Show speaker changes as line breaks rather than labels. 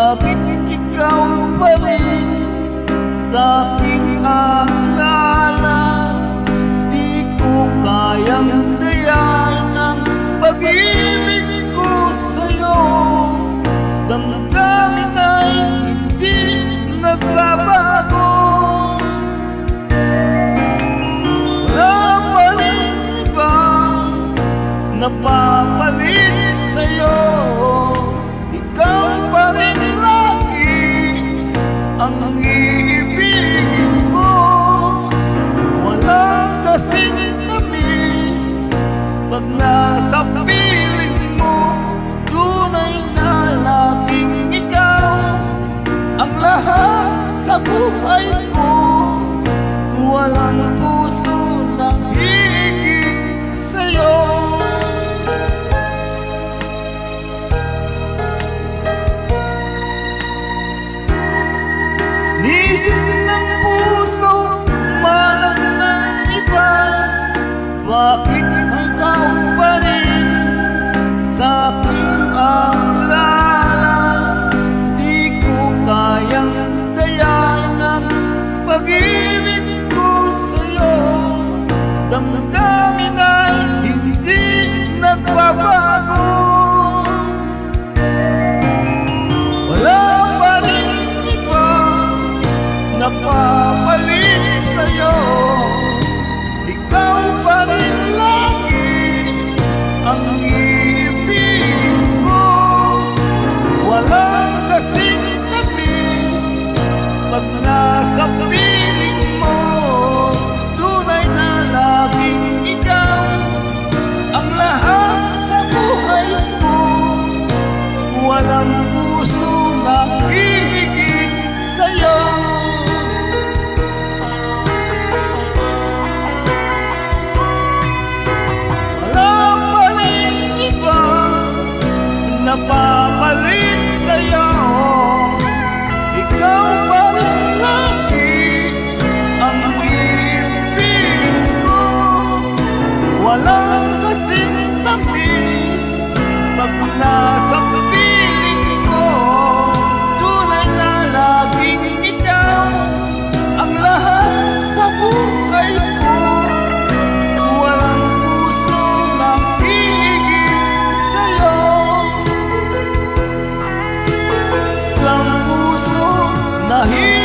bakit ikaw pa rin sa aking alala? Di ko kayang dayain ang pag-ibig ko sa'yo. Damdamin ay hindi nagbabago. Wala pa rin iba napapalit sa'yo. Ikaw pa rin lagi ang iibigin ko. Walang kasing tamis pag nasa piling mo. Tunay na laging ikaw ang lahat sa buhay ko. Walang puso na higit sa'yo. Nisis ng puso, manang ng iba. Bakit ikaw pa rin sa aking alala? Di ko kayang dayain ang pag-ibig ko sa'yo. Damdamin ay hindi nagbabago. Wala pa rin iba napapalit sa'yo. Ikaw pa rin lagi ang ibig ko. Walang kasing tamis pag nasa piling mo. Tunay na laging ikaw ang lahat sa buhay ko. Walang puso na higit sa'yo. Napapalit sa'yo. Ikaw pa rin lagi ang ibig ko. Walang kasing tamis pag nasa piling mo. Tunay na laging ikaw ang lahat sa buhay ko. Walang puso na higit sa'yo. Walang puso na higit